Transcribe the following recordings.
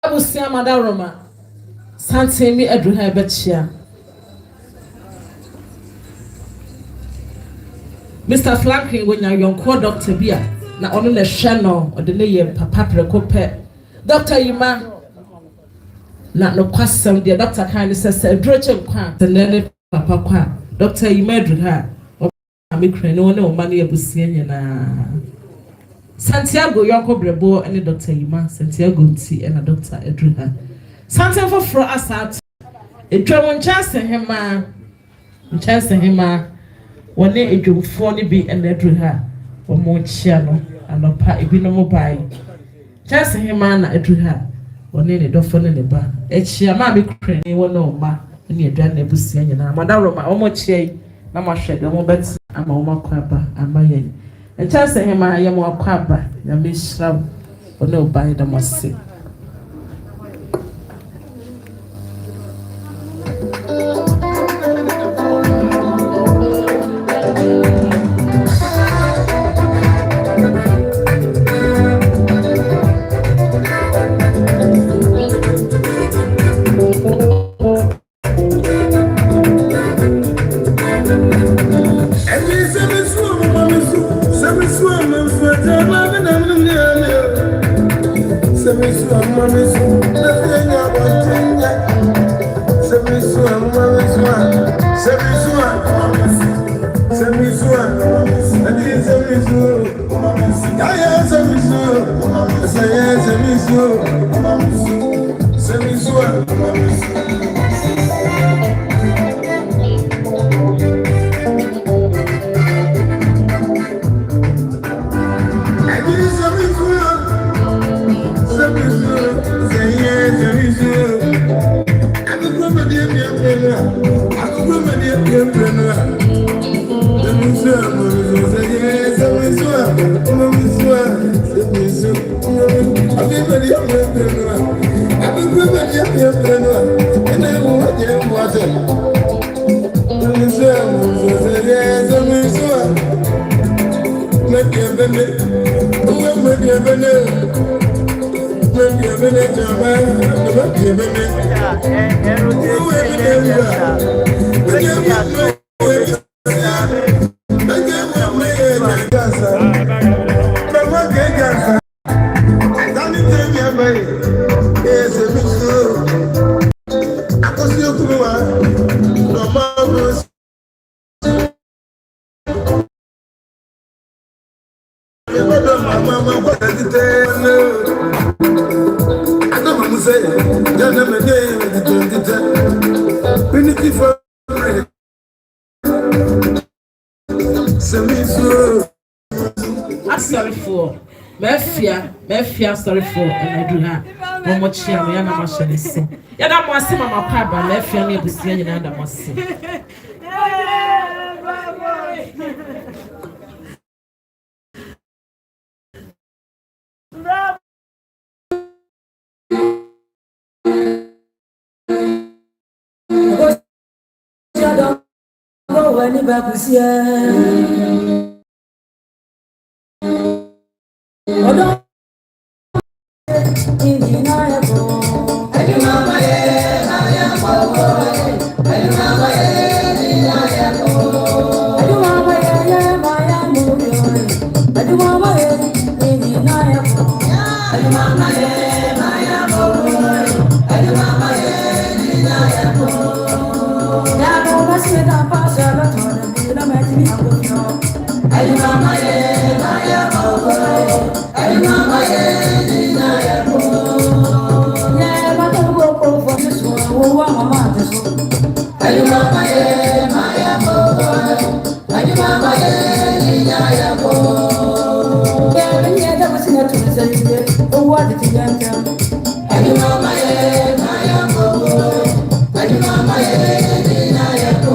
Abusia Madaroma Santemi Edruha Betchia Mr. Franklin when you're young core doctor Bia na ono na shano or the lay papa precope Dr. Yima na no kwasam the doctor kind says Edrucha Kwan the learned papa Kwan Dr. Yima Edruha or Amikre no money abusia na Santiago Yonko Brebo and Dr. Yima, Santiago Nti and Dr. Edruha. Santiago for us out. A German chance in him, one day a Jum 40B and Edruha, or more channel, and a pa ibino mobile. Chance in him, Edruha, one day a doffon in the bar. It's your mammy crane, one no ma, and your dad never see any now. Madame, my almost say, Mamma shed the moment I'm a woman crabber and my yen. And just say him, I am more crabber, you miss love, or no by the must say. Sorry for and I do that. Momo chia me yana machine so. Ya da mo ase mama pa ba na afia na ebusia nyina da mo ase. Wani babusia odo injina yako ayi mama ye maya mama ayi mama ye injina yako ayi mama ye maya mama ayi mama ye injina yako ayi mama ye maya mama ayi mama ye injina yako ya no basida pasha la tona bila matini hapo ayi mama ye maya mama ayi mama ye injina yako ya bato go ko fo so wa mama so ayi mama ye maya mama ayi mama ye injina yako ya ni da basina tunza ye o wa de tiyanta ayi mama ye maya mama ayi mama ye injina yako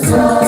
So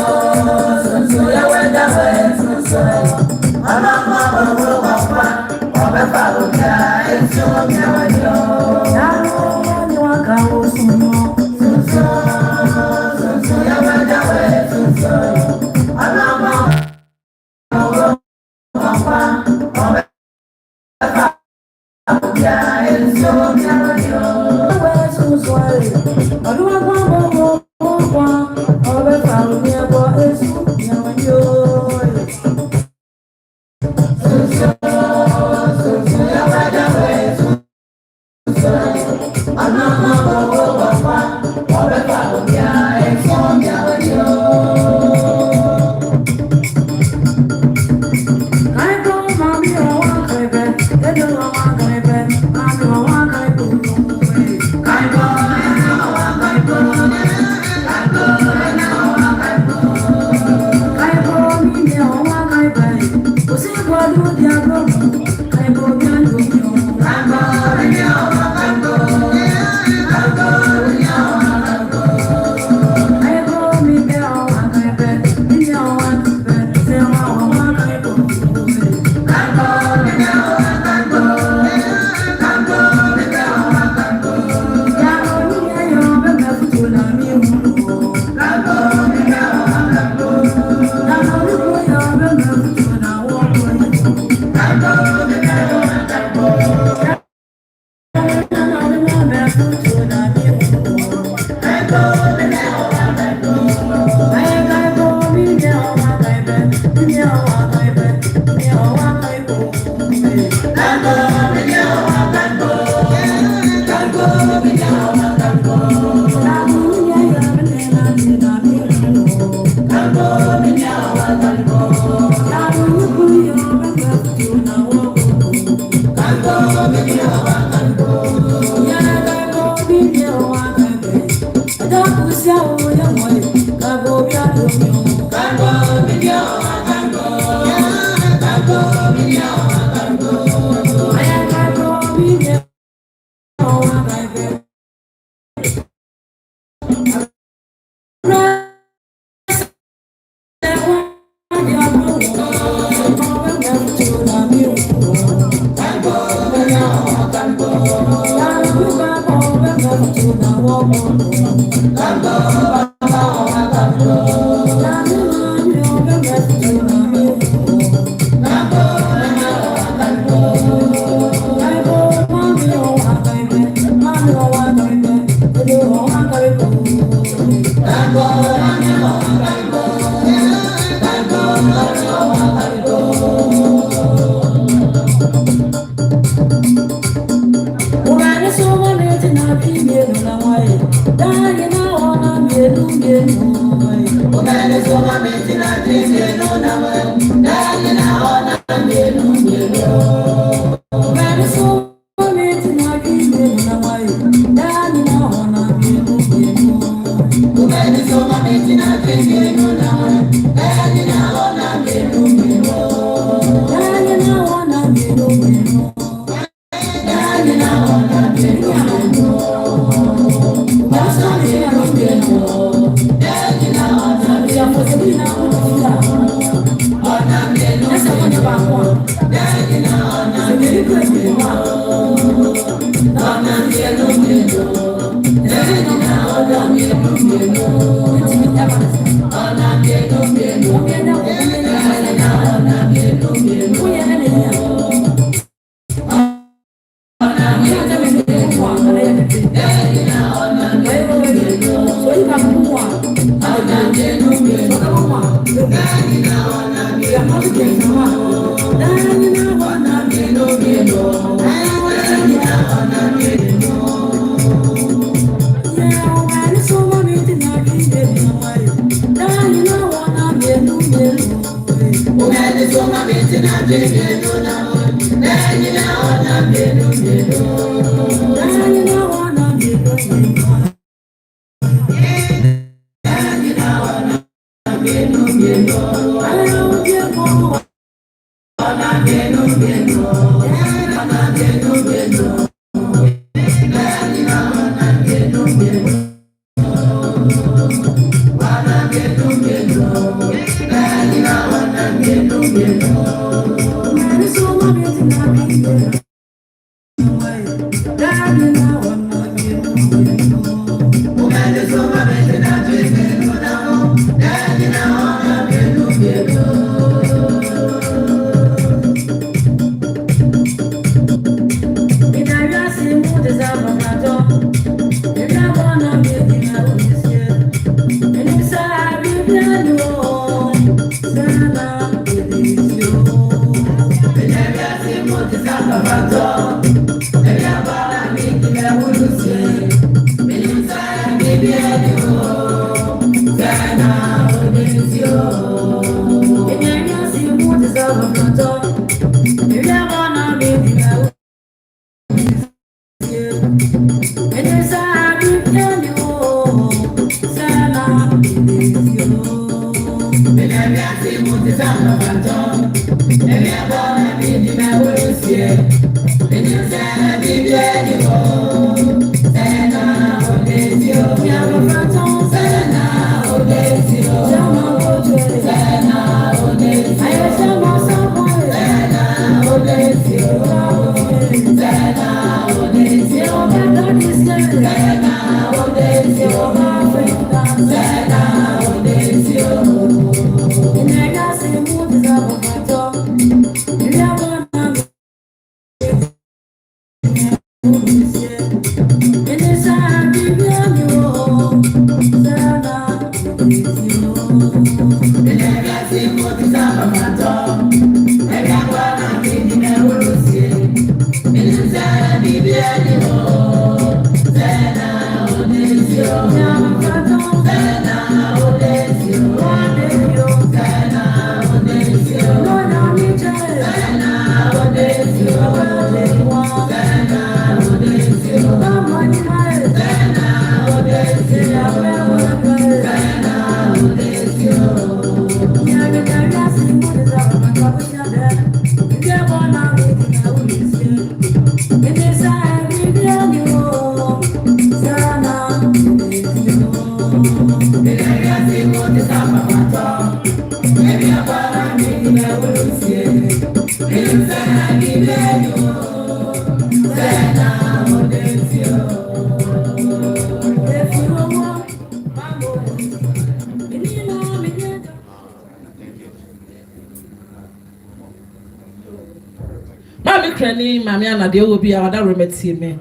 Mami krani mami anade wo bia wada remeti me.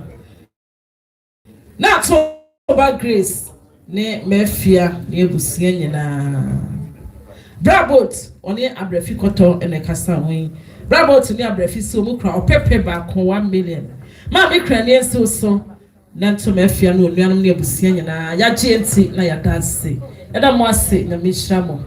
Na to ba Grace ne mafia ne ebusia nyina. Brabot oni abrefi koto ene kasa wen. Brabot ni abrefi so mu kra opepe ba ko 1 million. Mami krani enso so na to mafia no nuanum ne ebusia nyina ya genti na ya dance. Eda mo ase na mishra mo.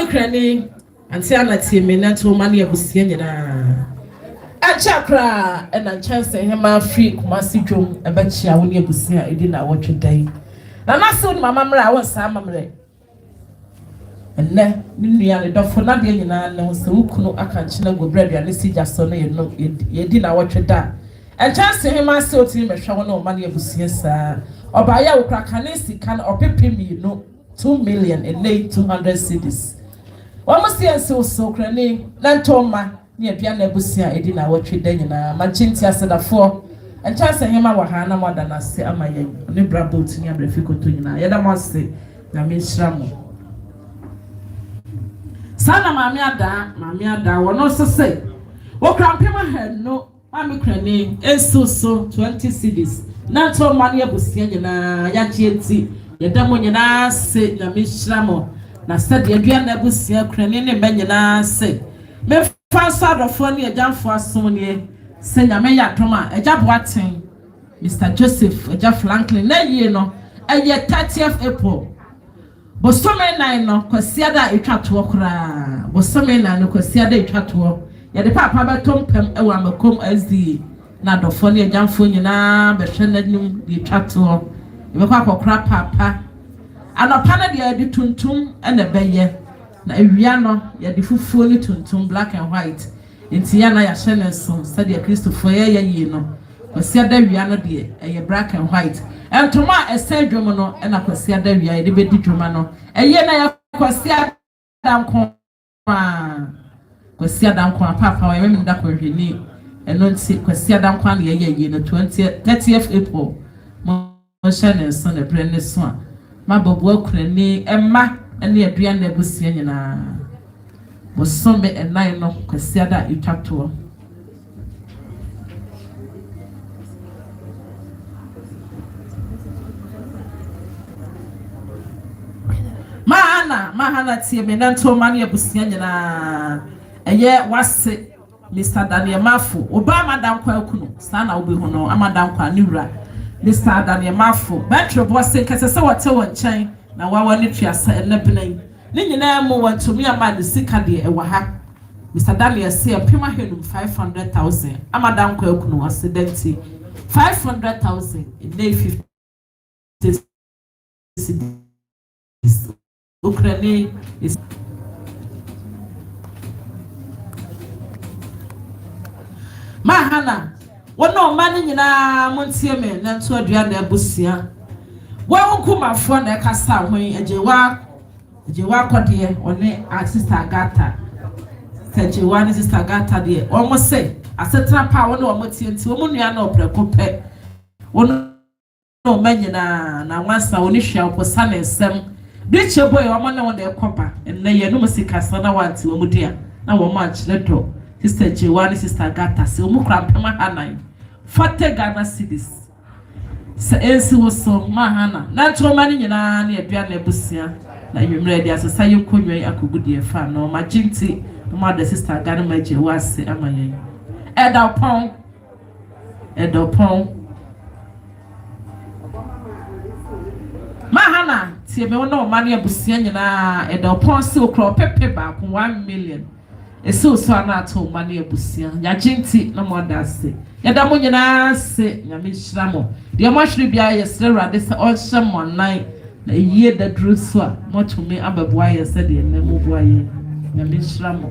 Krani anti anati me na to mani abusia nyina achakra na chance hema free kumasi dwom ebechia wo ne abusia edi na wotwe dan na naso ni mama mra won sa mamre enne ni nua ne dofo na de nyina na so ukunu aka nchina go bread ya ne sija so na yedi na wotwe da en chance hema se otini mehwa wo na mani abusia sa obaya wo kra kanesi kan opepemi no 2 million and 200 cedis. Almost the answer so crane, Lantoma, near Piana Busia, Edina, what you did in a Machintia said a 4, and Chance him our Hana more than I say, am I Libra boots near Brefico to you now? Yet I must say, Namis Ramo. Sana Mamia da, one also say, what cramping my head, no, Mammy Crane, and so 20 cities. Not all money Busia, Yachi, Yadamona, say Namis Ramo. Na said ye bia na busia krani ne banyina se me fa sado fo ne agya fo asom ne se nyame ya toma agya boaten Mr. Joseph agya Franklin na yie no eye 30th April bosome nan no kwasia da etwato kora bosome nan no kwasia da etwato ye de papa ba tompem e wa makom SD na do fo ne agya fo nyina be hwe na nim de etwato e be kwa kokora papa anopana de adi tuntum ene beye na ewia no ye de fufuo ni tuntum black and white enti ya na ya hye ne so said ya Christopher ye yi no kwasi ada wia no de eye black and white entoma esedwom no na kwasi ada wia ye de bedi dwoma no eye na ya kwasi ada nko kwasi ada nko papa we me nda kwahwani eno nti kwasi ada nko na ye yi no 30th April mo hye ne so na bre ne so a ma bobo akurani emma ene aduan na busia nyina bosombe enai no kwasi ada itwato mahana tie me nanto mane abusia nyina eye wase Mr. Daniel Mafu Obama dankwa akunu sana obi ho no amadankwa ne wura Mr. Daniel Mafu betro bosse kesese wote wonchen na wawa ne tuasa elebenan ne nyina mo wantumi amade sika de ewa ha Mr. Daniel se pema henum 500,000 amadankwa akunu accidenti 500,000 in day 50 Ukraine is Mahana wono mane nyina montie me nanto adua na abusia wa nkumafo na kasa hwen ajewa kode one sister Gata sajewa ni sister Gata de omo se asetra pa wono omo tie nti omo nua na opreko pe wono manyina na wansa oni hwa oposa na nsem biche boy omo na wona ekoba enna ye no musika sana wanti omo dia na wo ma achledo sister Jewa ni sister Gata se omo kra pema hanan fate Ghana cities se ensi wo so mahana na troma ni nyina na adua na busia na nwemre dia asesa ye konwan akogudie fa no ma jinti no ma the sister Ghana ma Jewa se amayen edopon mahana tie me wona o mane abusia nyina edopon se okro pepe ba ko 1 million ese so ana ato mane abusia ya jinti na mo da se ya da mo nyina se nyame hyiramo de mo hwere bia ye srerade se o hye mo nan na yie da dru so a mo tumi abeboa ye se de na mo boa ye nyame hyiramo